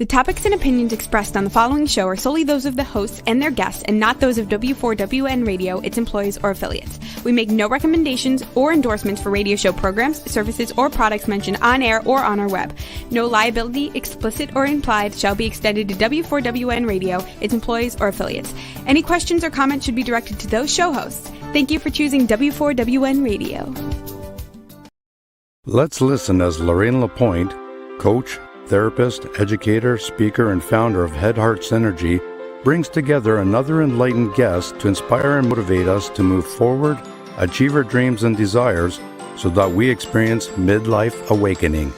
The topics and opinions expressed on the following show are solely those of the hosts and their guests and not those of W4WN Radio, its employees, or affiliates. We make no recommendations or endorsements for radio show programs, services, or products mentioned on air or on our web. No liability, explicit or implied, shall be extended to W4WN Radio, its employees, or affiliates. Any questions or comments should be directed to those show hosts. Thank you for choosing W4WN Radio. Let's listen as Lorraine Lapointe, coach, therapist, educator, speaker, and founder of Head Heart Synergy, brings together another enlightened guest to inspire and motivate us to move forward, achieve our dreams and desires, so that we experience midlife awakening.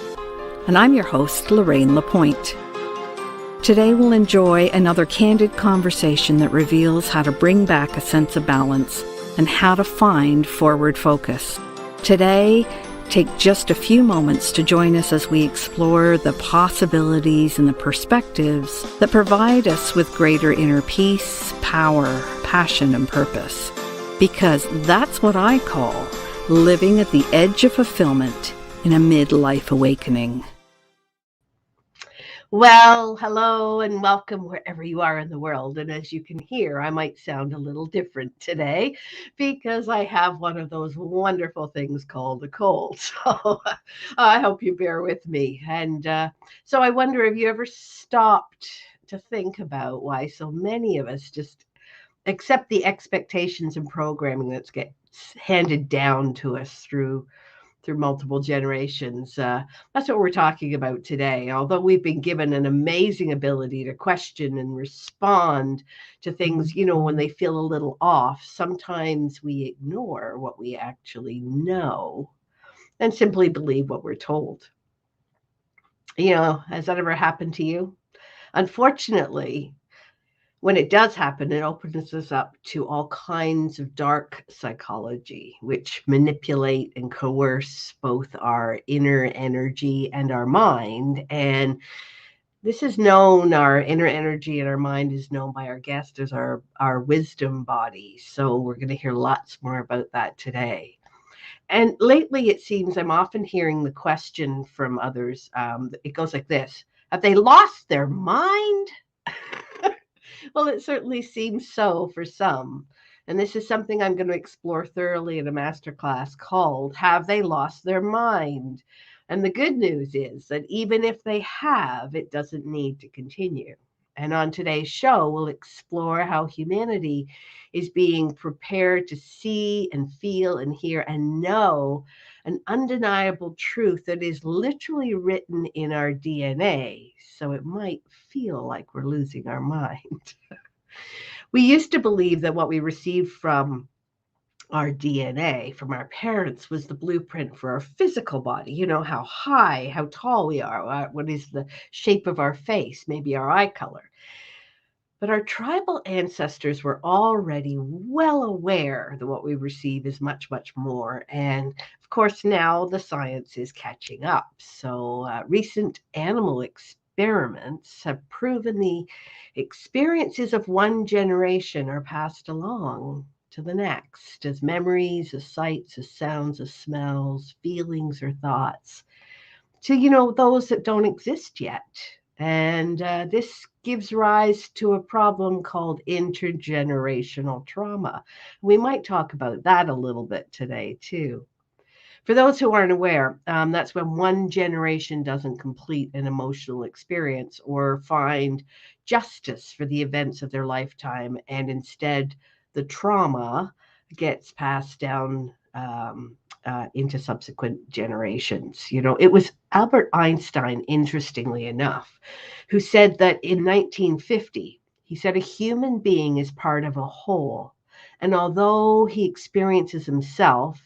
And I'm your host, Lorraine Lapointe. Today we'll enjoy another candid conversation that reveals how to bring back a sense of balance and how to find forward focus. Today, take just a few moments to join us as we explore the possibilities and the perspectives that provide us with greater inner peace, power, passion, and purpose. Because that's what I call living at the edge of fulfillment in a midlife awakening. Well, hello and welcome wherever you are in the world. And as you can hear, I might sound a little different today because I have one of those wonderful things called a cold. So I hope you bear with me. And so I wonder if you ever stopped to think about why so many of us just accept the expectations and programming that gets handed down to us through multiple generations. That's what we're talking about today. Although we've been given an amazing ability to question and respond to things, when they feel a little off, sometimes we ignore what we actually know and simply believe what we're told. Has that ever happened to you? Unfortunately, when it does happen, it opens us up to all kinds of dark psychology, which manipulate and coerce both our inner energy and our mind. And this is known, our inner energy and our mind is known by our guest as our wisdom body. So we're going to hear lots more about that today. And lately, it seems I'm often hearing the question from others. It goes like this: have they lost their mind? Well, it certainly seems so for some. And this is something I'm going to explore thoroughly in a masterclass called Have They Lost Their Mind? And the good news is that even if they have, it doesn't need to continue. And on today's show, we'll explore how humanity is being prepared to see and feel and hear and know an undeniable truth that is literally written in our DNA. So it might feel like we're losing our mind. We used to believe that what we received from our DNA, from our parents, was the blueprint for our physical body. How high, how tall we are, what is the shape of our face, maybe our eye color. But our tribal ancestors were already well aware that what we receive is much, much more. And of course, now the science is catching up. So recent animal experiments have proven the experiences of one generation are passed along to the next as memories, as sights, as sounds, as smells, feelings, or thoughts to, those that don't exist yet. And this gives rise to a problem called intergenerational trauma. We might talk about that a little bit today, too. For those who aren't aware, that's when one generation doesn't complete an emotional experience or find justice for the events of their lifetime, and instead the trauma gets passed down into subsequent generations. It was Albert Einstein, interestingly enough, who said that in 1950, he said a human being is part of a whole. And although he experiences himself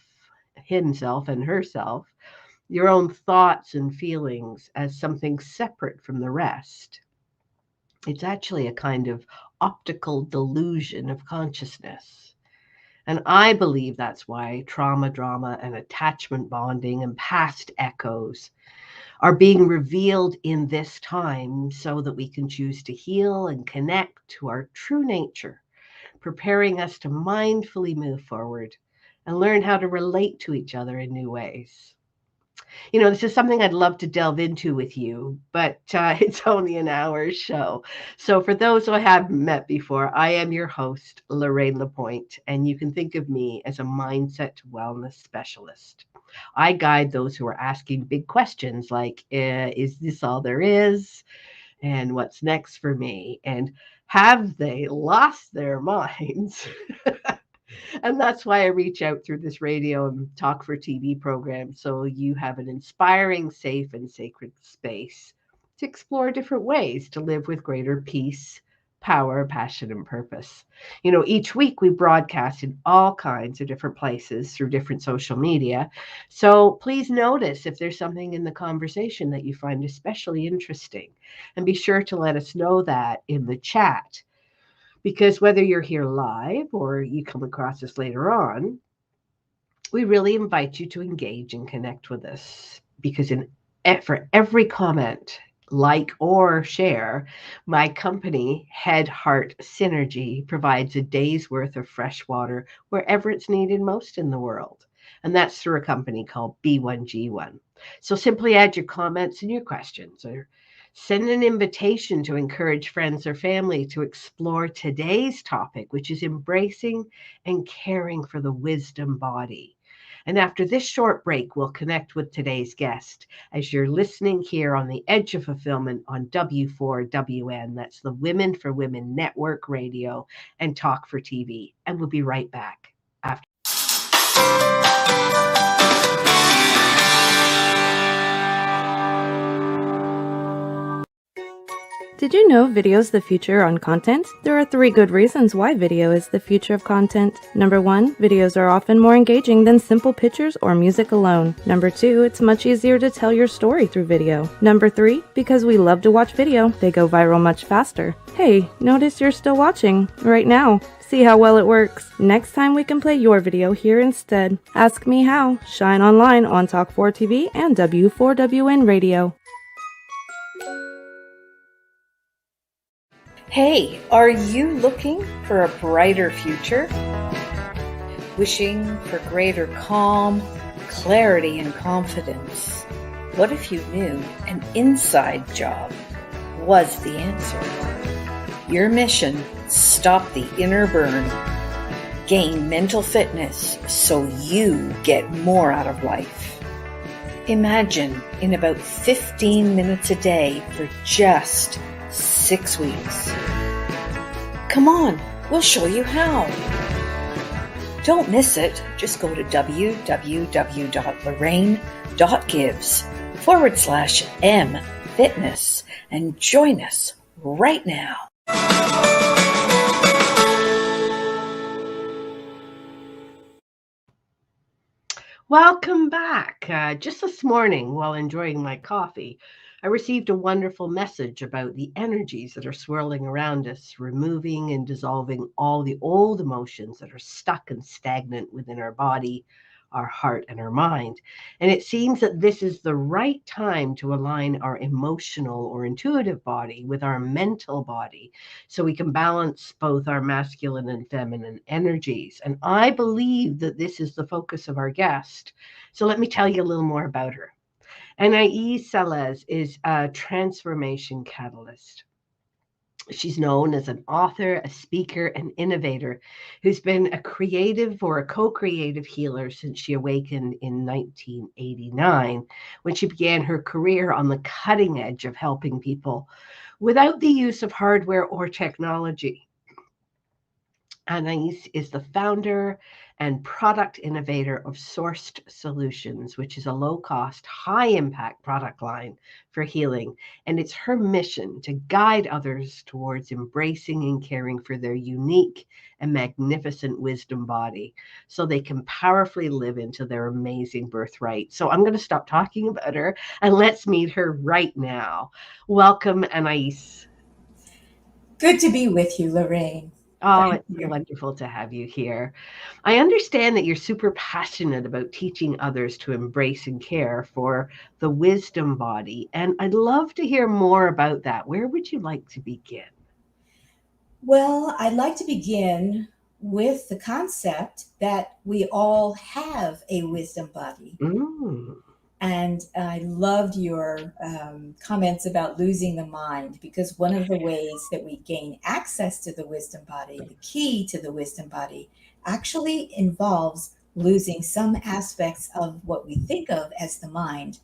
and herself, your own thoughts and feelings as something separate from the rest, it's actually a kind of optical delusion of consciousness. And I believe that's why trauma, drama, and attachment bonding and past echoes are being revealed in this time so that we can choose to heal and connect to our true nature, preparing us to mindfully move forward and learn how to relate to each other in new ways. This is something I'd love to delve into with you, but it's only an hour's show. So, for those who I haven't met before, I am your host, Lorraine Lapointe, and you can think of me as a mindset wellness specialist. I guide those who are asking big questions like, is this all there is? And what's next for me? And have they lost their minds? And that's why I reach out through this radio and talk for TV program. So you have an inspiring, safe, and sacred space to explore different ways to live with greater peace, power, passion, and purpose. Each week we broadcast in all kinds of different places through different social media. So please notice if there's something in the conversation that you find especially interesting. And be sure to let us know that in the chat. Because whether you're here live or you come across us later on, we really invite you to engage and connect with us. Because for every comment, like, or share, my company, Head Heart Synergy, provides a day's worth of fresh water wherever it's needed most in the world. And that's through a company called B1G1. So simply add your comments and your questions, or send an invitation to encourage friends or family to explore today's topic, which is embracing and caring for the wisdom body. And after this short break, we'll connect with today's guest as you're listening here on the Edge of Fulfillment on W4WN. That's the Women4 Women Network radio and Talk for TV. And we'll be right back after. Did you know video is the future on content? There are 3 good reasons why video is the future of content. Number 1, videos are often more engaging than simple pictures or music alone. Number 2, it's much easier to tell your story through video. Number 3, because we love to watch video, they go viral much faster. Hey, notice you're still watching right now. See how well it works. Next time we can play your video here instead. Ask me how. Shine online on Talk 4 TV and W4WN Radio. Hey, are you looking for a brighter future? Wishing for greater calm, clarity, and confidence? What if you knew an inside job was the answer? Your mission: stop the inner burn, gain mental fitness so you get more out of life. Imagine in about 15 minutes a day for just 6 weeks. Come on, we'll show you how. Don't miss it. Just go to www.lorraine.gives/m-fitness and join us right now. Welcome back. Just this morning, while enjoying my coffee, I received a wonderful message about the energies that are swirling around us, removing and dissolving all the old emotions that are stuck and stagnant within our body, our heart, and our mind. And it seems that this is the right time to align our emotional or intuitive body with our mental body so we can balance both our masculine and feminine energies. And I believe that this is the focus of our guest. So let me tell you a little more about her. Anaiis Salles is a transformation catalyst. She's known as an author, a speaker, and innovator who's been a creative or a co-creative healer since she awakened in 1989, when she began her career on the cutting edge of helping people without the use of hardware or technology. Anaiis is the founder and product innovator of Sourced Solutions, which is a low-cost, high-impact product line for healing. And it's her mission to guide others towards embracing and caring for their unique and magnificent wisdom body so they can powerfully live into their amazing birthright. So I'm going to stop talking about her and let's meet her right now. Welcome, Anaiis. Good to be with you, Lorraine. Oh, it's wonderful to have you here. I understand that you're super passionate about teaching others to embrace and care for the wisdom body, and I'd love to hear more about that. Where would you like to begin? Well, I'd like to begin with the concept that we all have a wisdom body. And I loved your comments about losing the mind, because one of the ways that we gain access to the wisdom body, the key to the wisdom body, actually involves losing some aspects of what we think of as the mind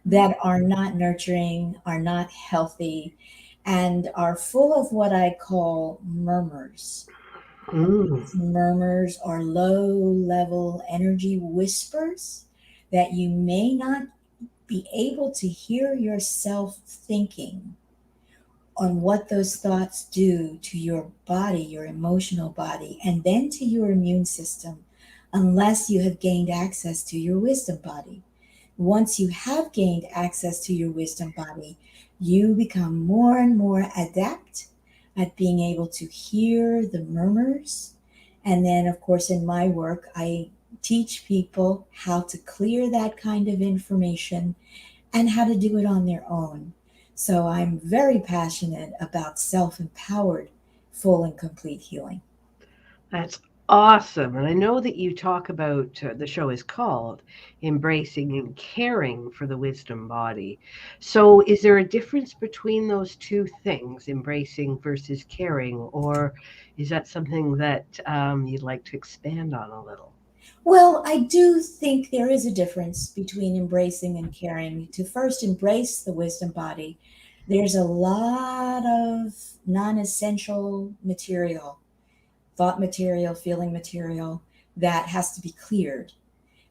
that are not nurturing, are not healthy, and are full of what I call murmurs. Mm. Murmurs are low level energy whispers that you may not be able to hear yourself thinking on what those thoughts do to your body, your emotional body, and then to your immune system, unless you have gained access to your wisdom body. Once you have gained access to your wisdom body, you become more and more adept at being able to hear the murmurs. And then, of course, in my work, I teach people how to clear that kind of information and how to do it on their own. So I'm very passionate about self empowered, full and complete healing. That's awesome. And I know that you talk about the show is called Embracing and Caring for the Wisdom Body. So, is there a difference between those two things, embracing versus caring, or is that something that you'd like to expand on a little? Well, I do think there is a difference between embracing and caring. To first embrace the wisdom body, there's a lot of non essential material, thought material, feeling material that has to be cleared.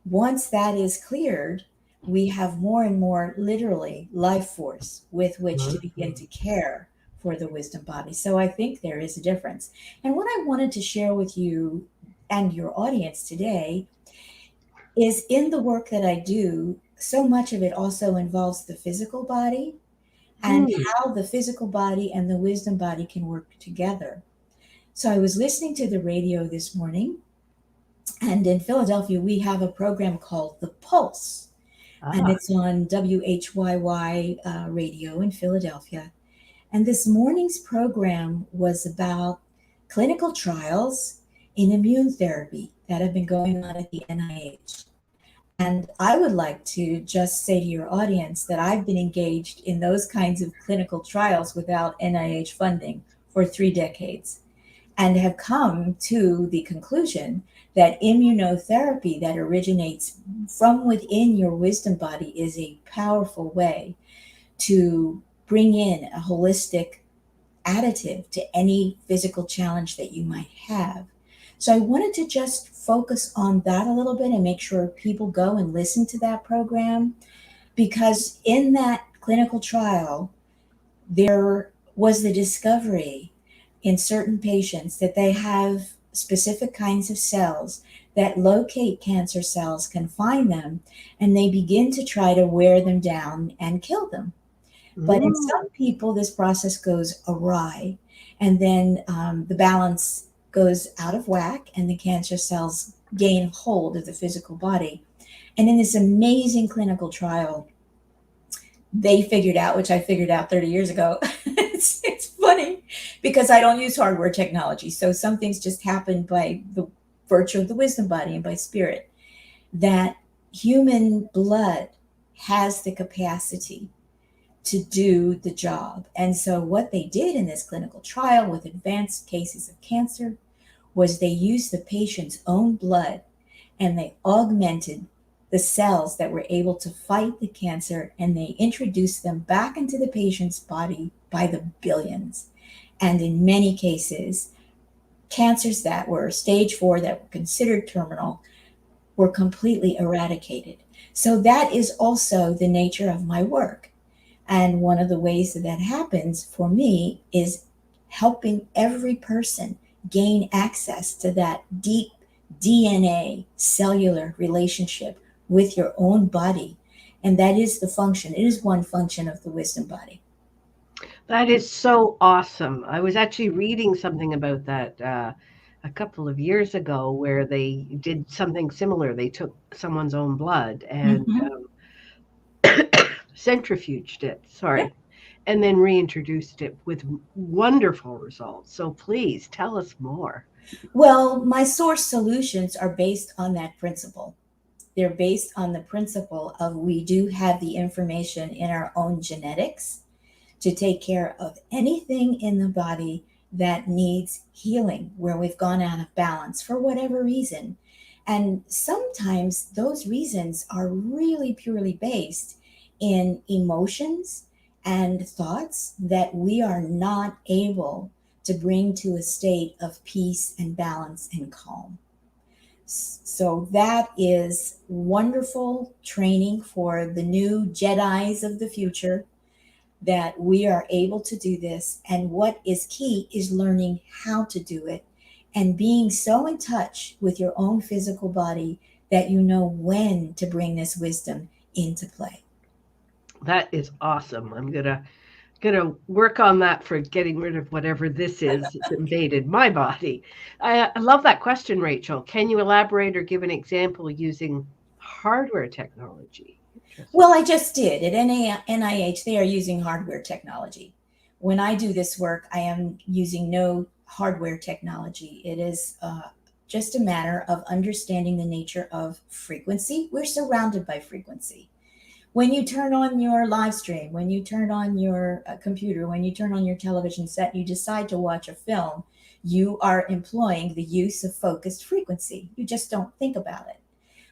Once that is cleared, we have more and more literally life force with which to begin to care for the wisdom body. So I think there is a difference. And what I wanted to share with you and your audience today is, in the work that I do, so much of it also involves the physical body and Mm. how the physical body and the wisdom body can work together. So I was listening to the radio this morning, and in Philadelphia, we have a program called The Pulse, and Ah. it's on WHYY radio in Philadelphia. And this morning's program was about clinical trials in immune therapy that have been going on at the NIH. And I would like to just say to your audience that I've been engaged in those kinds of clinical trials without NIH funding for 3 decades, and have come to the conclusion that immunotherapy that originates from within your wisdom body is a powerful way to bring in a holistic additive to any physical challenge that you might have. So I wanted to just focus on that a little bit and make sure people go and listen to that program, because in that clinical trial, there was the discovery in certain patients that they have specific kinds of cells that locate cancer cells, can find them, and they begin to try to wear them down and kill them. But in Mm. some people, this process goes awry, and then the balance goes out of whack, and the cancer cells gain hold of the physical body. And in this amazing clinical trial, they figured out, which I figured out 30 years ago. It's funny because I don't use hardware technology. So some things just happen by the virtue of the wisdom body and by spirit, that human blood has the capacity to do the job. And so what they did in this clinical trial with advanced cases of cancer was they used the patient's own blood, and they augmented the cells that were able to fight the cancer, and they introduced them back into the patient's body by the billions. And in many cases, cancers that were stage 4, that were considered terminal, were completely eradicated. So that is also the nature of my work. And one of the ways that that happens for me is helping every person gain access to that deep DNA cellular relationship with your own body. And that is the function. It is one function of the wisdom body. That is so awesome. I was actually reading something about that a couple of years ago where they did something similar. They took someone's own blood and Mm-hmm. centrifuged it, Yeah. sorry, and then reintroduced it with wonderful results. So please tell us more. Well, my source solutions are based on that principle. They're based on the principle of we do have the information in our own genetics to take care of anything in the body that needs healing, where we've gone out of balance for whatever reason. And sometimes those reasons are really purely based in emotions and thoughts that we are not able to bring to a state of peace and balance and calm. So that is wonderful training for the new Jedis of the future, that we are able to do this. And what is key is learning how to do it and being so in touch with your own physical body that you know when to bring this wisdom into play. That is awesome. I'm gonna work on that for getting rid of whatever this is that's invaded my body. I love that question, Rachel. Can you elaborate or give an example using hardware technology? Well, I just did. At NIH, they are using hardware technology. When I do this work, I am using no hardware technology. It is just a matter of understanding the nature of frequency. We're surrounded by frequency. When you turn on your live stream, when you turn on your computer, when you turn on your television set, you decide to watch a film, you are employing the use of focused frequency. You just don't think about it.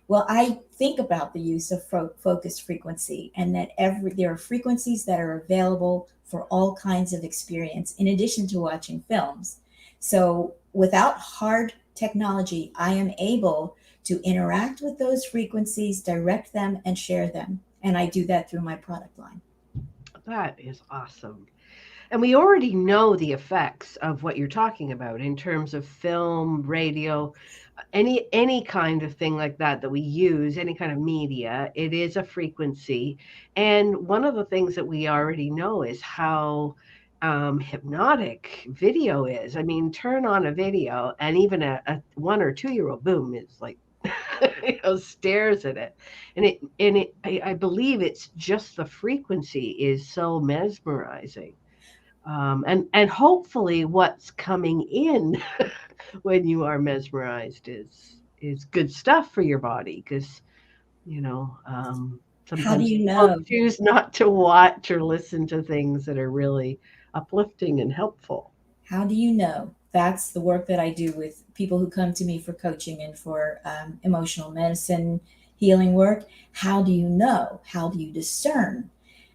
Well, I think about the use of focused frequency, and that there are frequencies that are available for all kinds of experience in addition to watching films. So without hard technology, I am able to interact with those frequencies, direct them, and share them. And I do that through my product line. That is awesome. And we already know the effects of what you're talking about in terms of film, radio, any kind of thing like that we use, any kind of media. It is a frequency. And one of the things that we already know is how hypnotic video is. I mean, turn on a video and even a 1 or 2 year old, boom, is like stares at it, and I believe it's just the frequency is so mesmerizing, and hopefully what's coming in when you are mesmerized is good stuff for your body, because How do sometimes you people know? choose not to watch or listen to things that are really uplifting and helpful. How do you know? That's the work that I do with people who come to me for coaching and for emotional medicine healing work. How do you know? How do you discern?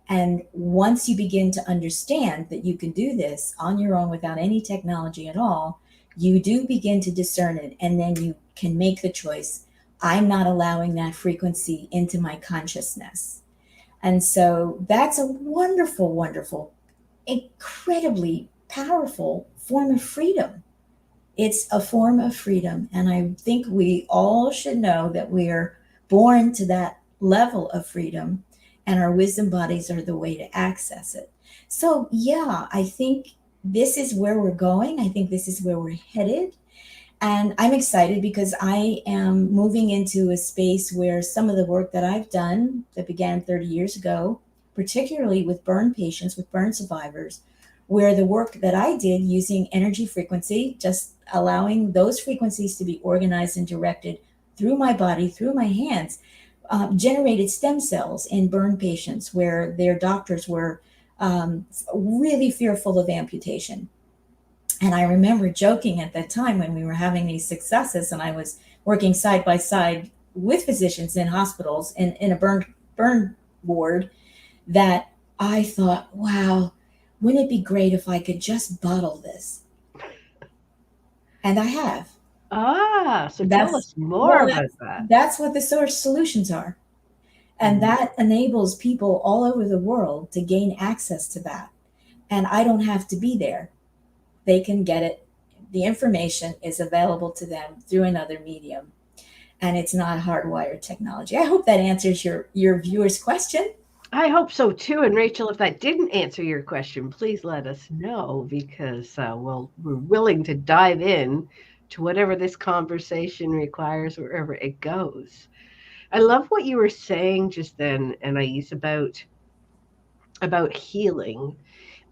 And once you begin to understand that you can do this on your own without any technology at all, you do begin to discern it. And then you can make the choice. I'm not allowing that frequency into my consciousness. And so that's a wonderful, wonderful, incredibly powerful form of freedom. It's a form of freedom. And I think we all should know that we are born to that level of freedom, and our wisdom bodies are the way to access it. So, yeah, I think this is where we're going. I think this is where we're headed. And I'm excited because I am moving into a space where some of the work that I've done that began 30 years ago, particularly with burn patients, with burn survivors, where the work that I did using energy frequency, just allowing those frequencies to be organized and directed through my body, through my hands, generated stem cells in burn patients where their doctors were really fearful of amputation. And I remember joking at that time when we were having these successes, and I was working side by side with physicians in hospitals in a burn ward, that I thought, wow, wouldn't it be great if I could just bottle this? And I have. So tell us more about that. That's what the source solutions are. And that enables people all over the world to gain access to that. And I don't have to be there. They can get it. The information is available to them through another medium. And it's not hardwired technology. I hope that answers your viewer's question. I hope so too. And Rachel, if that didn't answer your question, please let us know, because we're willing to dive in to whatever this conversation requires, wherever it goes. I love what you were saying just then, Anaiis, about healing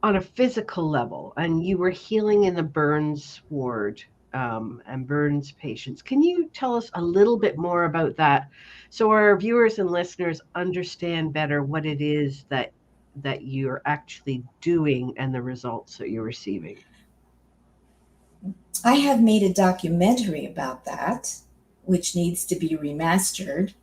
on a physical level, and you were healing in the burns ward and burns patients. Can you tell us a little bit more about that so our viewers and listeners understand better what it is that you're actually doing and the results that you're receiving? I have made a documentary about that, which needs to be remastered.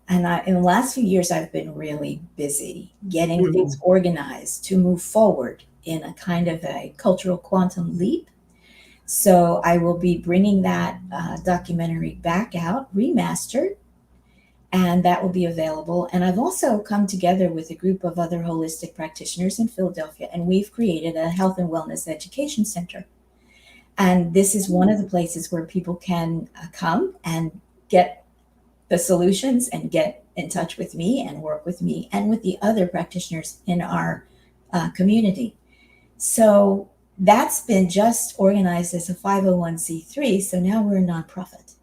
And in the last few years, I've been really busy getting things organized to move forward in a kind of a cultural quantum leap. So I will be bringing that documentary back out, remastered, and that will be available. And I've also come together with a group of other holistic practitioners in Philadelphia, and we've created a health and wellness education center. And this is one of the places where people can come and get the solutions and get in touch with me and work with me and with the other practitioners in our community. So that's been just organized as a 501c3. So now we're a nonprofit.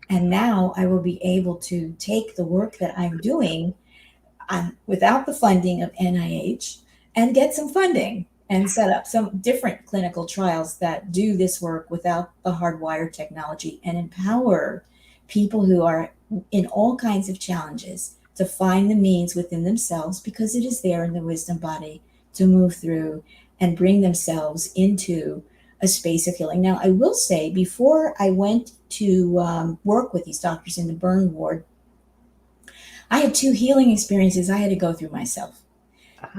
And now I will be able to take the work that I'm doing without the funding of NIH and get some funding and set up some different clinical trials that do this work without the hardwired technology and empower people who are in all kinds of challenges to find the means within themselves, because it is there in the wisdom body, to move through and bring themselves into a space of healing. Now, I will say, before I went to work with these doctors in the burn ward, I had 2 healing experiences I had to go through myself.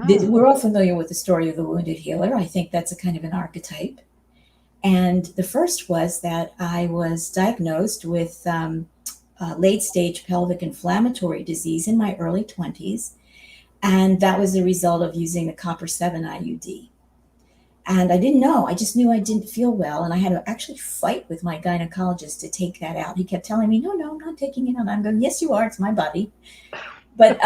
We're all familiar with the story of the wounded healer. I think that's a kind of an archetype. And the first was that I was diagnosed with late-stage pelvic inflammatory disease in my early 20s. And that was the result of using the copper 7 IUD. And I didn't know. I just knew I didn't feel well. And I had to actually fight with my gynecologist to take that out. He kept telling me, no, I'm not taking it out. I'm going, yes, you are. It's my body. But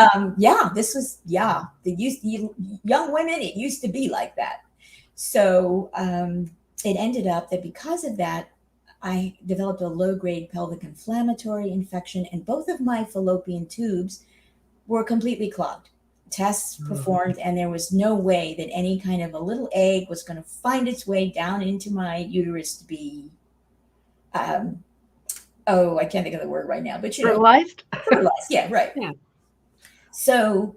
this was, the young women, it used to be like that. So it ended up that because of that, I developed a low-grade pelvic inflammatory infection, and both of my fallopian tubes were completely clogged. Tests performed, and there was no way that any kind of a little egg was going to find its way down into my uterus to be, I can't think of the word right now, but fertilized? Fertilized, yeah, right. Yeah. So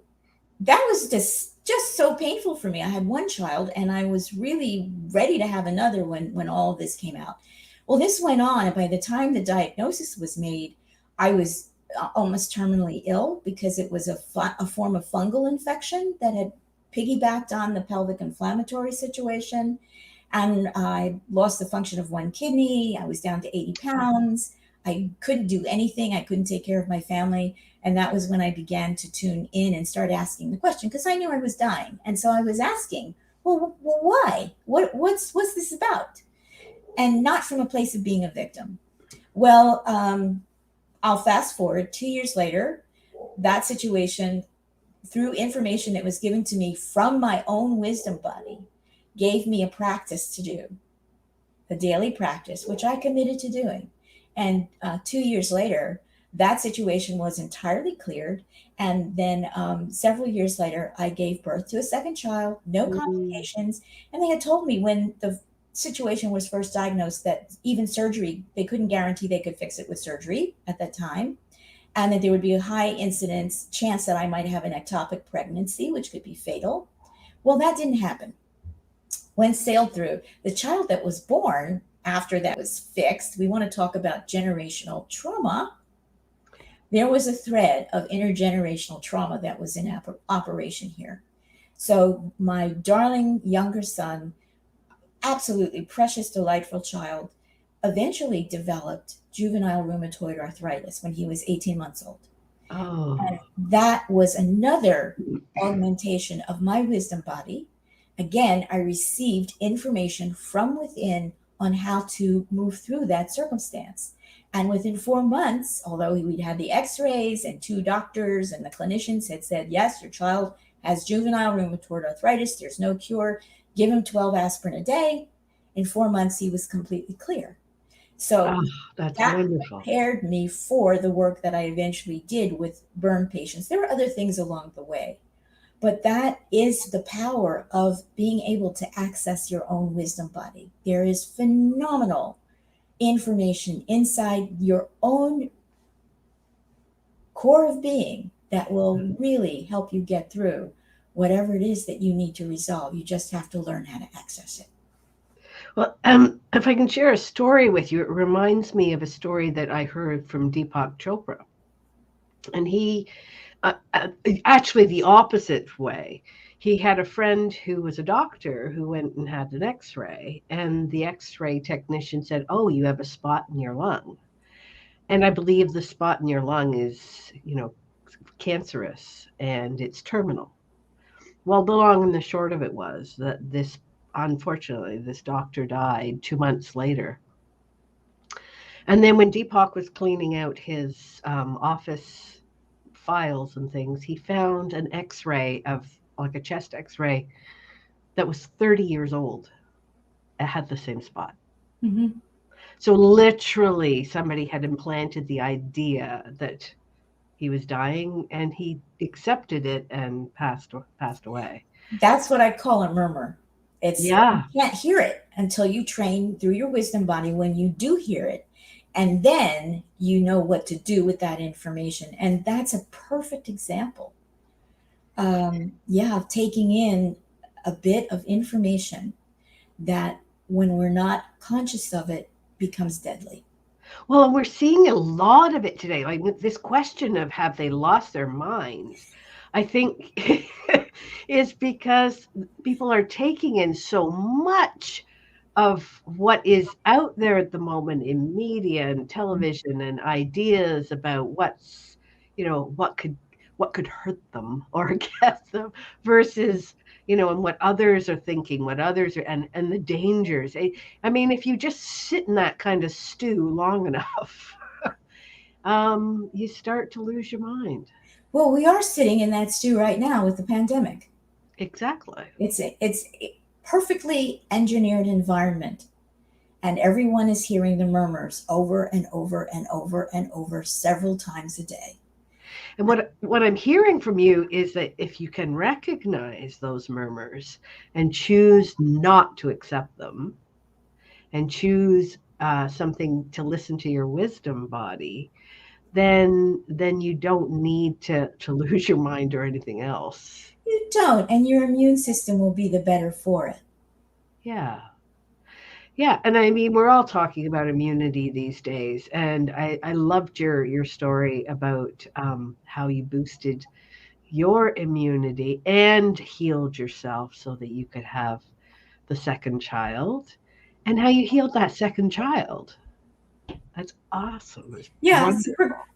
that was just so painful for me. I had one child, and I was really ready to have another when all of this came out. Well, this went on, and by the time the diagnosis was made, I was almost terminally ill because it was a form of fungal infection that had piggybacked on the pelvic inflammatory situation. And I lost the function of one kidney. I was down to 80 pounds. I couldn't do anything. I couldn't take care of my family. And that was when I began to tune in and start asking the question, because I knew I was dying. And so I was asking, well why? What's this about? And not from a place of being a victim. Well, I'll fast forward 2 years later. That situation, through information that was given to me from my own wisdom body, gave me a practice to do, a daily practice, which I committed to doing. And 2 years later, that situation was entirely cleared. And then several years later, I gave birth to a second child, no complications. And they had told me when the situation was first diagnosed that even surgery, they couldn't guarantee they could fix it with surgery at that time. And that there would be a high incidence chance that I might have an ectopic pregnancy, which could be fatal. Well, that didn't happen. When sailed through, the child that was born after that was fixed, we want to talk about generational trauma. There was a thread of intergenerational trauma that was in operation here. So my darling younger son, absolutely precious, delightful child, eventually developed juvenile rheumatoid arthritis when he was 18 months old. Oh. And that was another augmentation of my wisdom body. Again, I received information from within on how to move through that circumstance. And within 4 months, although we'd had the x-rays and 2 doctors and the clinicians had said, yes, your child has juvenile rheumatoid arthritis, there's no cure, give him 12 aspirin a day. In 4 months, he was completely clear. So that's that wonderful. Prepared me for the work that I eventually did with burn patients. There were other things along the way, but that is the power of being able to access your own wisdom body. There is phenomenal information inside your own core of being that will really help you get through whatever it is that you need to resolve. You just have to learn how to access it. Well, if I can share a story with you, it reminds me of a story that I heard from Deepak Chopra. And he, actually the opposite way, he had a friend who was a doctor who went and had an x-ray, and the x-ray technician said, "Oh, you have a spot in your lung." And I believe the spot in your lung is, cancerous and it's terminal. Well, the long and the short of it was that unfortunately, this doctor died 2 months later. And then when Deepak was cleaning out his office files and things, he found an x-ray of like a chest x-ray that was 30 years old. It had the same spot. Mm-hmm. So literally somebody had implanted the idea that he was dying, and he accepted it and passed away. That's what I call a murmur. You can't hear it until you train through your wisdom body. When you do hear it, and then you know what to do with that information. And that's a perfect example. Of taking in a bit of information that when we're not conscious of it becomes deadly. Well, and we're seeing a lot of it today. Like with this question of have they lost their minds, I think is because people are taking in so much of what is out there at the moment in media and television and ideas about what's, what could hurt them or get them versus, and what others are thinking, what others are, and the dangers. I mean, if you just sit in that kind of stew long enough, you start to lose your mind. Well, we are sitting in that stew right now with the pandemic. Exactly. It's a perfectly engineered environment, and everyone is hearing the murmurs over and over and over and over several times a day. And what I'm hearing from you is that if you can recognize those murmurs and choose not to accept them and choose something to listen to your wisdom body, then you don't need to lose your mind or anything else. You don't, and your immune system will be the better for it. Yeah, and I mean, we're all talking about immunity these days, and I loved your story about how you boosted your immunity and healed yourself so that you could have the second child, and how you healed that second child. That's awesome. It's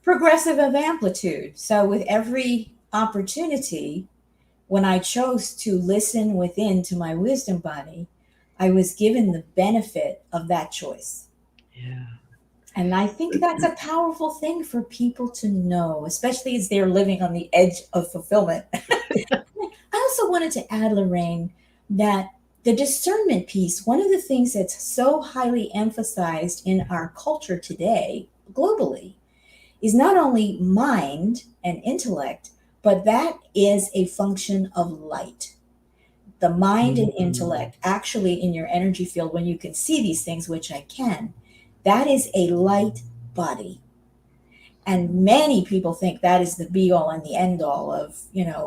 progressive of amplitude. So with every opportunity, when I chose to listen within to my wisdom body, I was given the benefit of that choice. Yeah. And I think that's a powerful thing for people to know, especially as they're living on the edge of fulfillment. I also wanted to add, Lorraine, that the discernment piece, one of the things that's so highly emphasized in our culture today, globally, is not only mind and intellect, but that is a function of light. The mind and intellect, actually in your energy field, when you can see these things, which I can, that is a light body. And many people think that is the be all and the end all of,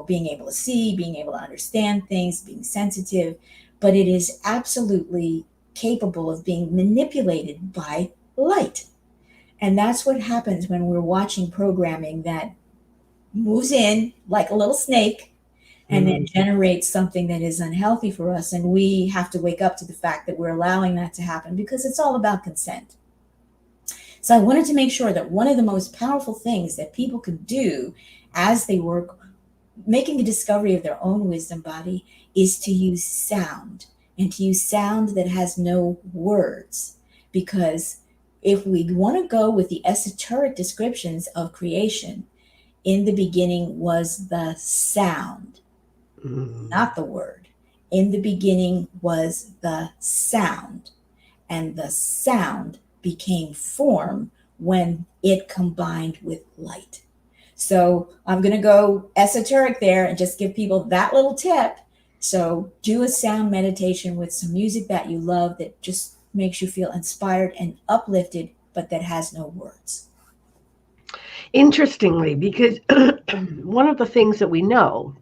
being able to see, being able to understand things, being sensitive, but it is absolutely capable of being manipulated by light. And that's what happens when we're watching programming that moves in like a little snake and then generates something that is unhealthy for us. And we have to wake up to the fact that we're allowing that to happen because it's all about consent. So I wanted to make sure that one of the most powerful things that people can do as they work, making a discovery of their own wisdom body, is to use sound, and to use sound that has no words. Because if we want to go with the esoteric descriptions of creation, in the beginning was the sound, not the word. In the beginning was the sound, and the sound became form when it combined with light. So I'm going to go esoteric there and just give people that little tip. So do a sound meditation with some music that you love that just makes you feel inspired and uplifted, but that has no words. Interestingly, because one of the things that we know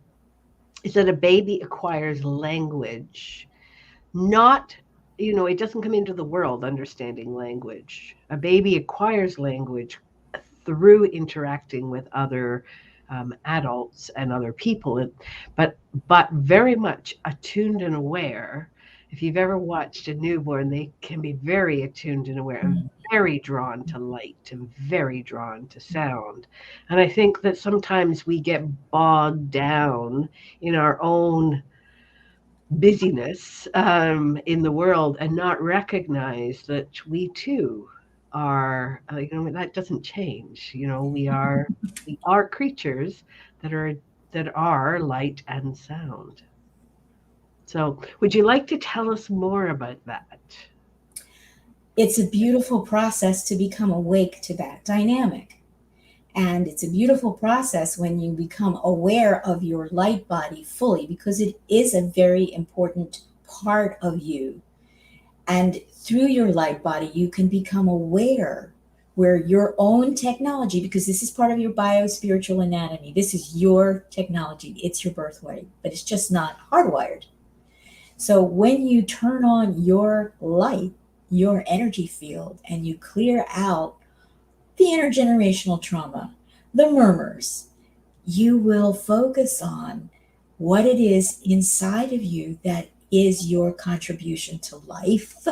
is that a baby acquires language, not, it doesn't come into the world understanding language. A baby acquires language through interacting with other adults and other people, but very much attuned and aware. If you've ever watched a newborn, they can be very attuned and aware and very drawn to light and very drawn to sound. And I think that sometimes we get bogged down in our own busyness in the world and not recognize that we too are, that doesn't change. We are creatures that are light and sound. So would you like to tell us more about that? It's a beautiful process to become awake to that dynamic. And it's a beautiful process when you become aware of your light body fully, because it is a very important part of you. And through your light body, you can become aware where your own technology, because this is part of your bio-spiritual anatomy, this is your technology, it's your birthright, but it's just not hardwired. So when you turn on your light, your energy field, and you clear out the intergenerational trauma, the murmurs, you will focus on what it is inside of you that is your contribution to life.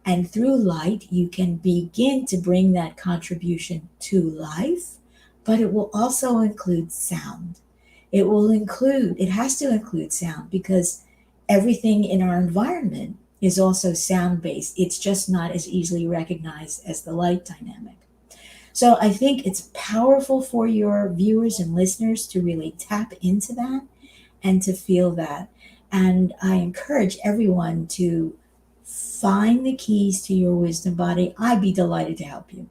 And through light, you can begin to bring that contribution to life, but it will also include sound. It has to include sound, because everything in our environment is also sound-based. It's just not as easily recognized as the light dynamic. So I think it's powerful for your viewers and listeners to really tap into that and to feel that. And I encourage everyone to find the keys to your wisdom body. I'd be delighted to help you.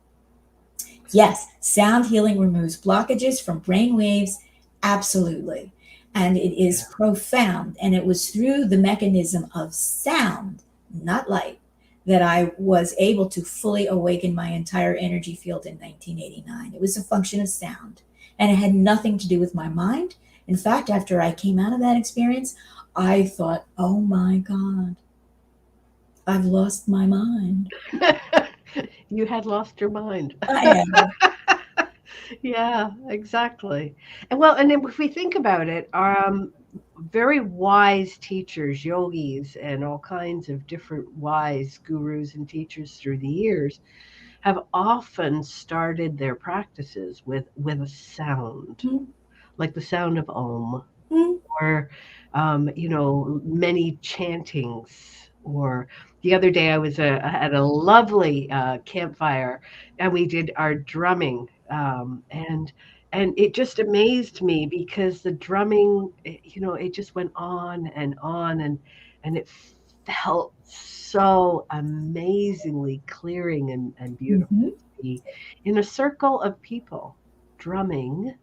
Yes, sound healing removes blockages from brain waves. Absolutely. And it is profound. And it was through the mechanism of sound, not light, that I was able to fully awaken my entire energy field in 1989. It was a function of sound, and it had nothing to do with my mind. In fact, after I came out of that experience, I thought, oh my God, I've lost my mind. You had lost your mind. I am. Yeah, exactly. And if we think about it, very wise teachers, yogis, and all kinds of different wise gurus and teachers through the years have often started their practices with a sound, like the sound of Om, or many chantings. Or the other day, I was at a lovely campfire, and we did our drumming, and it just amazed me, because the drumming, it just went on, and it felt so amazingly clearing and beautiful to be in a circle of people drumming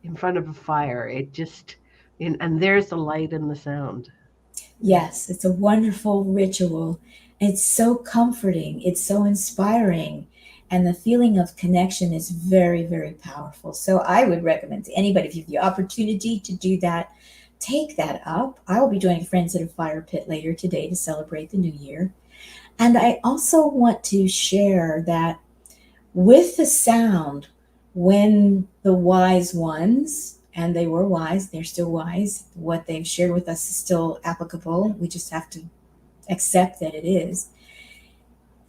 in front of a fire. It just, and there's the light and the sound. Yes, it's a wonderful ritual. It's so comforting. It's so inspiring. And the feeling of connection is very, very powerful. So I would recommend to anybody, if you have the opportunity to do that, take that up. I will be joining friends at a fire pit later today to celebrate the new year. And I also want to share that with the sound, when the wise ones, and they were wise, they're still wise, what they've shared with us is still applicable. We just have to accept that it is.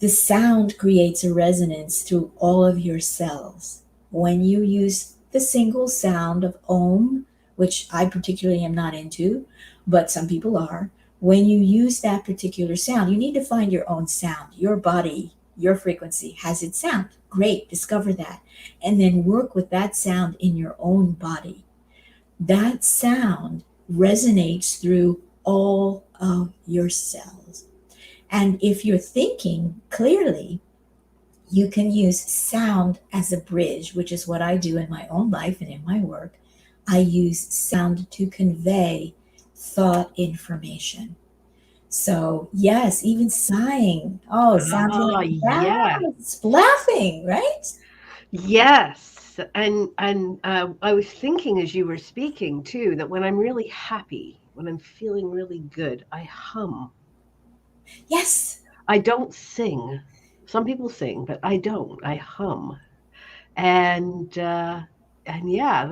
The sound creates a resonance through all of your cells. When you use the single sound of Om, which I particularly am not into, but some people are, when you use that particular sound, you need to find your own sound. Your body, your frequency has its sound. Great, discover that. And then work with that sound in your own body. That sound resonates through all of your cells. And if you're thinking clearly, you can use sound as a bridge, which is what I do in my own life and in my work. I use sound to convey thought information. So yes, even sighing. Oh, it sounds Ah, like yeah. yes, laughing, right? Yes. And I was thinking as you were speaking too that when I'm really happy, when I'm feeling really good, I hum. Yes. I don't sing. Some people sing, but I don't. I hum. And yeah,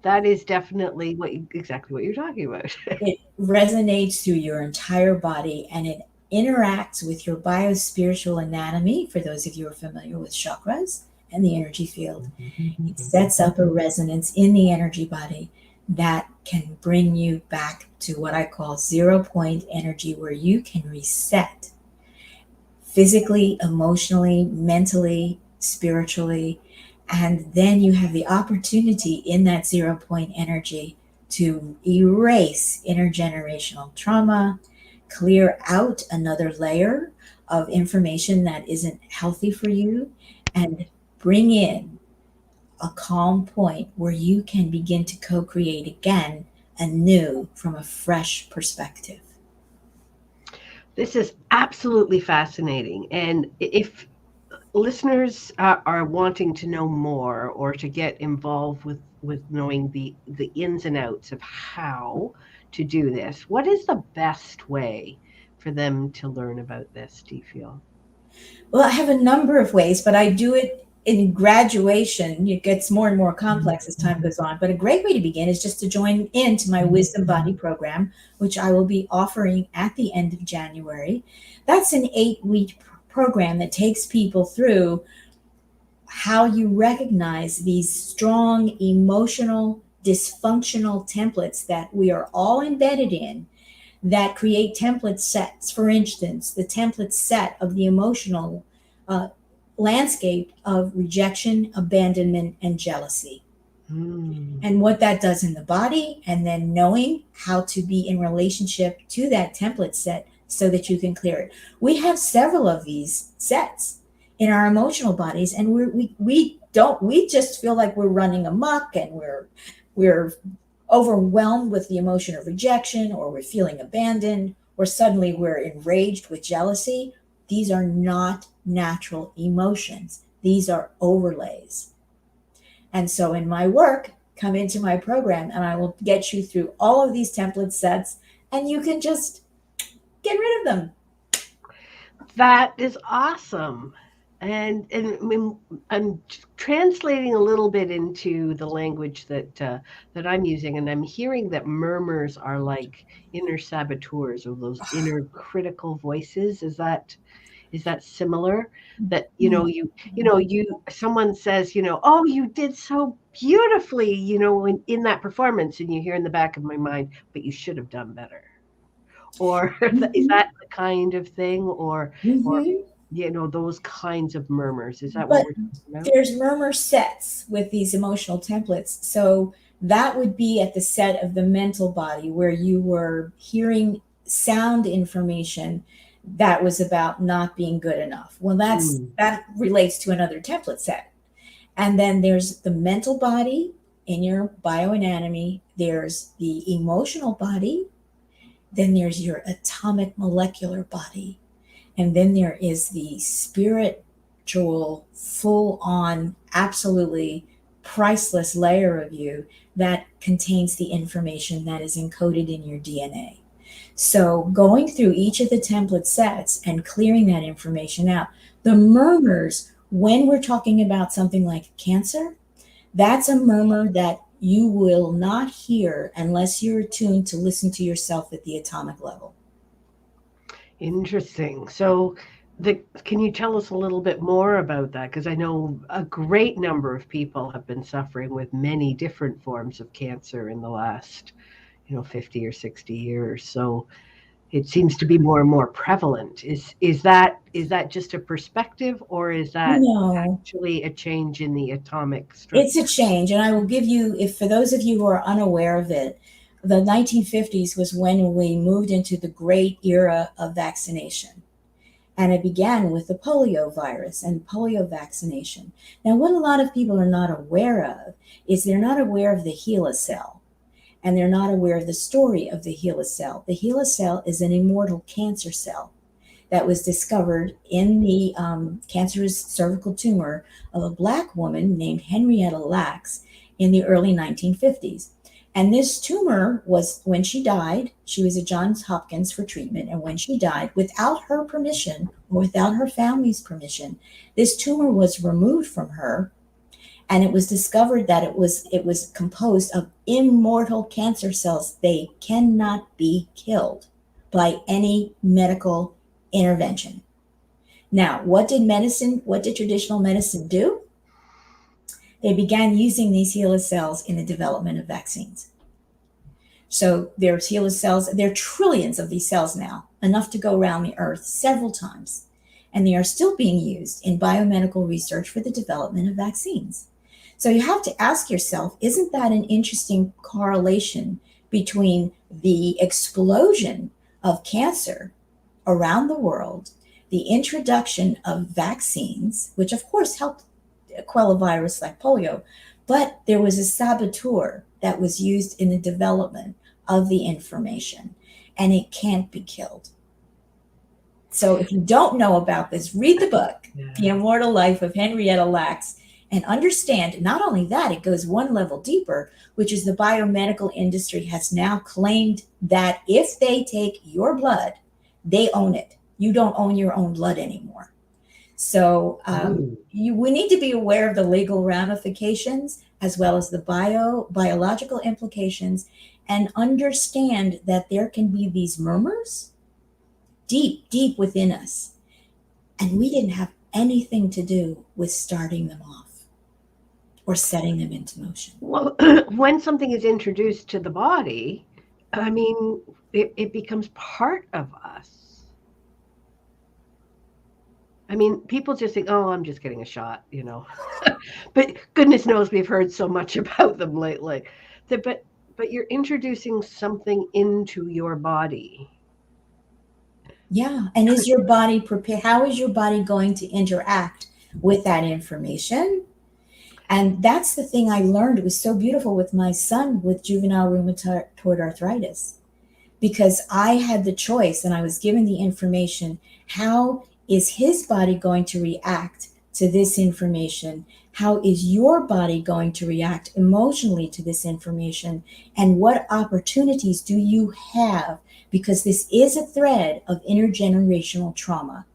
that is definitely exactly what you're talking about. It resonates through your entire body and it interacts with your biospiritual anatomy. For those of you who are familiar with chakras and the energy field, it sets up a resonance in the energy body that can bring you back to what I call 0 point energy, where you can reset physically, emotionally, mentally, spiritually. And then you have the opportunity in that 0 point energy to erase intergenerational trauma, clear out another layer of information that isn't healthy for you, and bring in a calm point where you can begin to co create again anew from a fresh perspective. This is absolutely fascinating. And if listeners are wanting to know more or to get involved with knowing the ins and outs of how to do this, what is the best way for them to learn about this, do you feel? Well, I have a number of ways, but I do it in graduation. It gets more and more complex as time goes on. But a great way to begin is just to join into my Wisdom Body program, which I will be offering at the end of January. That's an 8-week program that takes people through how you recognize these strong emotional dysfunctional templates that we are all embedded in, that create template sets. For instance, the template set of the emotional uh, landscape of rejection, abandonment, and jealousy, Mm. and what that does in the body, and then knowing how to be in relationship to that template set so that you can clear it. We have several of these sets in our emotional bodies, and we just feel like we're running amok, and we're overwhelmed with the emotion of rejection, or we're feeling abandoned, or suddenly we're enraged with jealousy. These are not natural emotions. These are overlays. And so in my work, come into my program and I will get you through all of these template sets, and you can just get rid of them. That is awesome. And I mean, I'm translating a little bit into the language that I'm using, and I'm hearing that murmurs are like inner saboteurs, or those inner critical voices. Is that similar? That you someone says, oh, you did so beautifully, in that performance, and you hear in the back of my mind, but you should have done better. Or is Mhm. that the kind of thing, or Mhm. those kinds of murmurs? Is that what But we're talking about? there's murmur sets with these emotional templates. So that would be at the set of the mental body, where you were hearing sound information that was about not being good enough. Well, Mm. that relates to another template set. And then there's the mental body in your bioanatomy, there's the emotional body, then there's your atomic molecular body, and then there is the spiritual, full on, absolutely priceless layer of you that contains the information that is encoded in your DNA. So, going through each of the template sets and clearing that information out, the murmurs, when we're talking about something like cancer, that's a murmur that you will not hear unless you're attuned to listen to yourself at the atomic level. Interesting. So, can you tell us a little bit more about that? Because I know a great number of people have been suffering with many different forms of cancer in the last, 50 or 60 years. So it seems to be more and more prevalent. Is that just a perspective, or is that No, actually a change in the atomic it's a structure? change. And I will give you, if for those of you who are unaware of it, the 1950s was when we moved into the great era of vaccination. And it began with the polio virus and polio vaccination. Now, what a lot of people are not aware of is they're not aware of the Hela cell. and they're not aware of the story of the Hela cell. The Hela cell is an immortal cancer cell that was discovered in the cancerous cervical tumor of a Black woman named Henrietta Lacks in the early 1950s. And this tumor was, when she died, she was at Johns Hopkins for treatment, and when she died, without her permission or without her family's permission, this tumor was removed from her, and it was discovered that it was composed of immortal cancer cells. They cannot be killed by any medical intervention. Now, what did traditional medicine do? They began using these Hela cells in the development of vaccines. So there's Hela cells, there are trillions of these cells now, enough to go around the earth several times. And they are still being used in biomedical research for the development of vaccines. So you have to ask yourself, isn't that an interesting correlation between the explosion of cancer around the world, the introduction of vaccines, which of course helped quell a virus like polio, but there was a saboteur that was used in the development of the information, and it can't be killed. So if you don't know about this, read the book, The Immortal Life of Henrietta Lacks, and understand not only that, it goes one level deeper, which is the biomedical industry has now claimed that if they take your blood, they own it. You don't own your own blood anymore. So we need to be aware of the legal ramifications as well as the biological implications, and understand that there can be these murmurs deep within us. And we didn't have anything to do with starting them off or setting them into motion. Well, when something is introduced to the body, I mean, it becomes part of us. I mean, people just think, oh, I'm just getting a shot, you know. But goodness knows we've heard so much about them lately. But you're introducing something into your body. Yeah, and is your body prepared? How is your body going to interact with that information? And that's the thing I learned. It was so beautiful with my son with juvenile rheumatoid arthritis, because I had the choice and I was given the information. How is his body going to react to this information? How is your body going to react emotionally to this information? And what opportunities do you have? Because this is a thread of intergenerational trauma.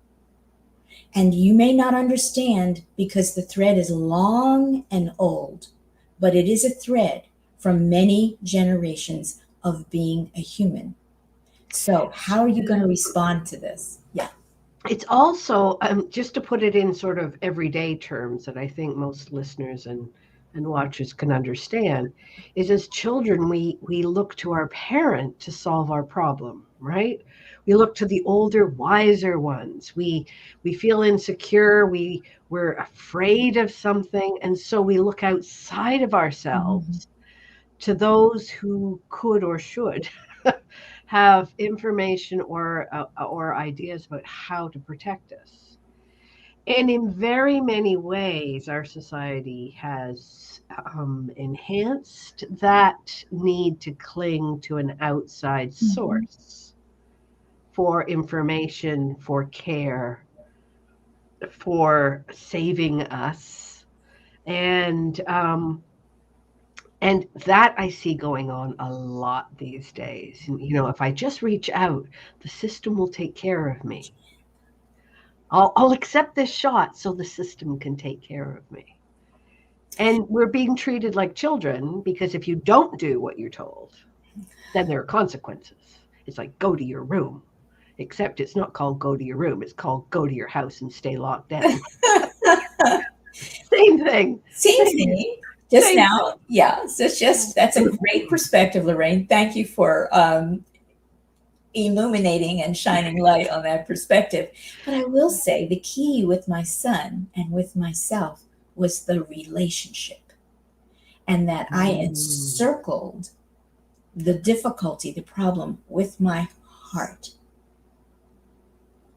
And you may not understand because the thread is long and old, but it is a thread from many generations of being a human. So how are you going to respond to this? Yeah. It's also, just to put it in sort of everyday terms that I think most listeners and watchers can understand, is as children, we look to our parent to solve our problem, right? We look to the older, wiser ones. We feel insecure. We're afraid of something. And so we look outside of ourselves to those who could or should have information or ideas about how to protect us. And in very many ways, our society has enhanced that need to cling to an outside source for information, for care, for saving us. And that I see going on a lot these days. And, you know, if I just reach out, the system will take care of me. I'll accept this shot so the system can take care of me. And we're being treated like children, because if you don't do what you're told, then there are consequences. It's like, go to your room. Except it's not called go to your room. It's called go to your house and stay locked down. Same thing. Same thing. Just now, yeah. So it's just, that's a great perspective, Lorraine. Thank you for illuminating and shining light on that perspective. But I will say the key with my son and with myself was the relationship, and that I encircled the difficulty, the problem with my heart.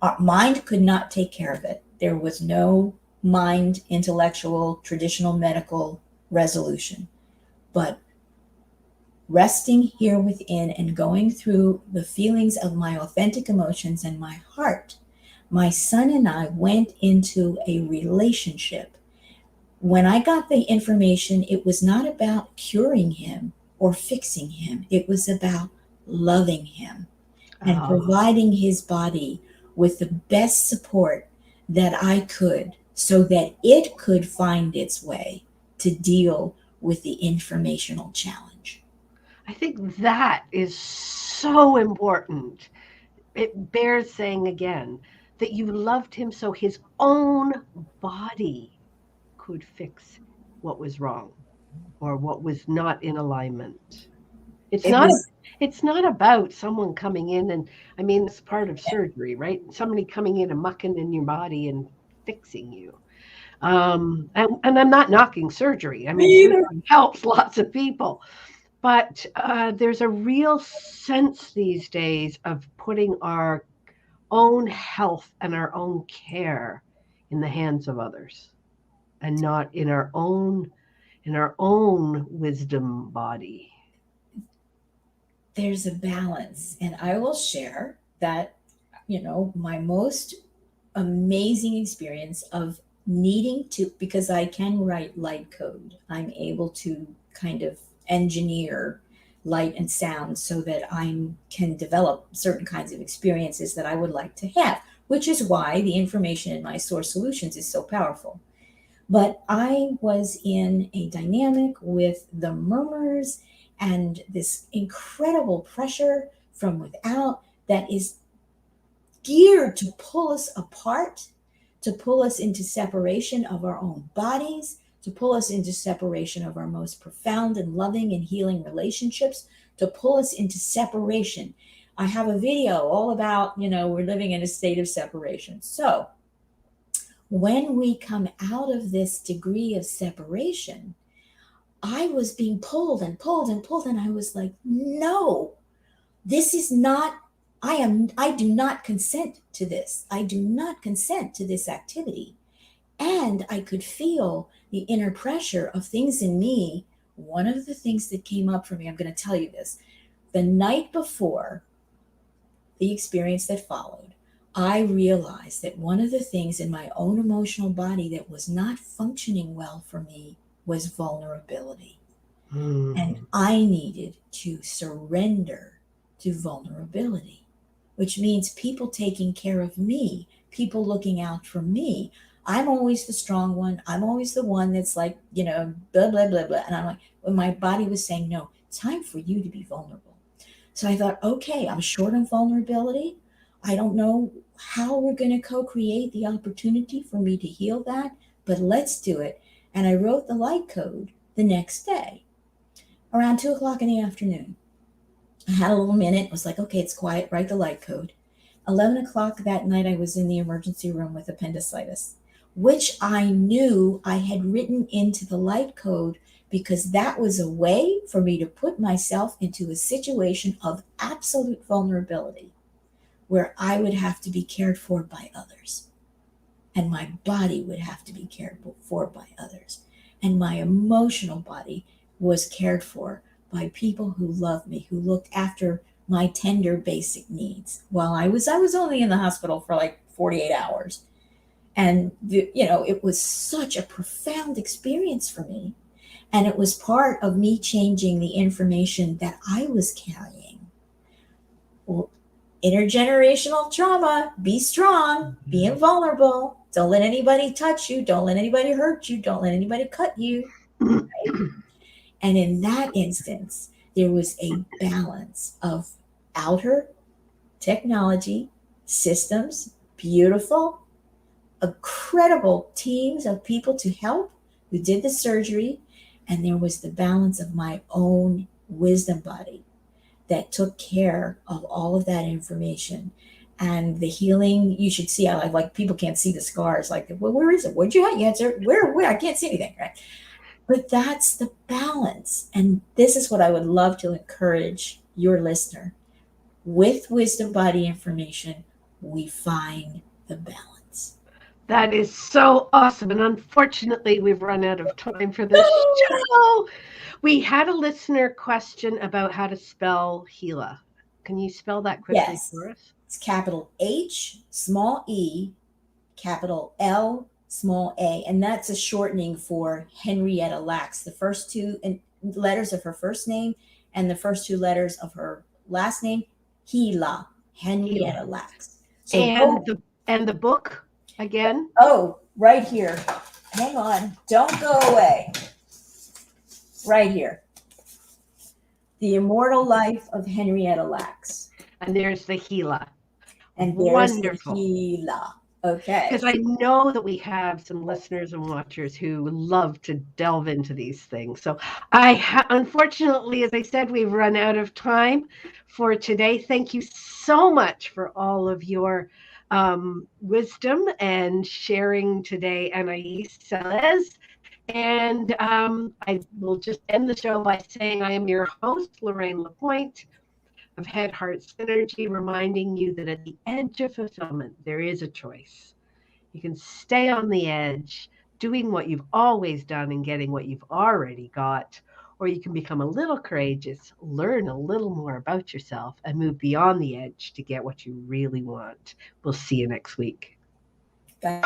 Our mind could not take care of it. There was no mind, intellectual, traditional medical resolution. But resting here within and going through the feelings of my authentic emotions and my heart, my son and I went into a relationship. When I got the information, it was not about curing him or fixing him. It was about loving him and providing his body with the best support that I could so that it could find its way to deal with the informational challenge. I think that is so important. It bears saying again that you loved him so his own body could fix what was wrong or what was not in alignment. It's not about someone coming in and, I mean, it's part of surgery, right? Somebody coming in and mucking in your body and fixing you. And I'm not knocking surgery. I mean, surgery helps lots of people. But there's a real sense these days of putting our own health and our own care in the hands of others and not in our own wisdom body. There's a balance, and I will share that, my most amazing experience of needing to, because I can write light code, I'm able to kind of engineer light and sound so that I can develop certain kinds of experiences that I would like to have, which is why the information in my Source Solutions is so powerful. But I was in a dynamic with the murmurs and this incredible pressure from without that is geared to pull us apart, to pull us into separation of our own bodies, to pull us into separation of our most profound and loving and healing relationships, to pull us into separation. I have a video all about, we're living in a state of separation. So when we come out of this degree of separation, I was being pulled and pulled and pulled. And I was like, no, this is not, I do not consent to this. I do not consent to this activity. And I could feel the inner pressure of things in me. One of the things that came up for me, I'm going to tell you this, the night before the experience that followed, I realized that one of the things in my own emotional body that was not functioning well for me was vulnerability. And I needed to surrender to vulnerability, which means people taking care of me, people looking out for me. I'm always the strong one. I'm always the one that's like, blah, blah, blah, blah. And I'm like, when my body was saying, no, it's time for you to be vulnerable. So I thought, okay, I'm short on vulnerability. I don't know how we're going to co-create the opportunity for me to heal that, but let's do it. And I wrote the light code the next day around 2:00 in the afternoon. I had a little minute. It was like, okay, it's quiet. Write the light code. 11:00 that night, I was in the emergency room with appendicitis, which I knew I had written into the light code because that was a way for me to put myself into a situation of absolute vulnerability where I would have to be cared for by others. And my body would have to be cared for by others. And my emotional body was cared for by people who loved me, who looked after my tender basic needs. While I was only in the hospital for like 48 hours. And, it was such a profound experience for me. And it was part of me changing the information that I was carrying. Well, intergenerational trauma, be strong, be invulnerable. Don't let anybody touch you. Don't let anybody hurt you. Don't let anybody cut you. Right? And in that instance, there was a balance of outer technology, systems, beautiful, incredible teams of people to help who did the surgery. And there was the balance of my own wisdom body that took care of all of that information. And the healing, you should see how like people can't see the scars. Like, well, where is it? Where'd you have? Yeah, where? I can't see anything, right? But that's the balance. And this is what I would love to encourage your listener. With wisdom body information, we find the balance. That is so awesome. And unfortunately, we've run out of time for this show. We had a listener question about how to spell Hela. Can you spell that quickly Yes. for us? It's capital H, small e, capital L, small a. And that's a shortening for Henrietta Lacks. The first two letters of her first name and the first two letters of her last name, Hela, Henrietta Lacks. So and the book again? Oh, right here. Hang on. Don't go away. Right here. The Immortal Life of Henrietta Lacks. And there's the Hela. And there's wonderful. The Hela. Okay. Because I know that we have some listeners and watchers who love to delve into these things. So unfortunately, as I said, we've run out of time for today. Thank you so much for all of your wisdom and sharing today, Anaiis Salles. And I will just end the show by saying I am your host, Lorraine Lapointe of Head Heart Synergy, reminding you that at the edge of fulfillment, there is a choice. You can stay on the edge, doing what you've always done and getting what you've already got, or you can become a little courageous, learn a little more about yourself, and move beyond the edge to get what you really want. We'll see you next week. Bye.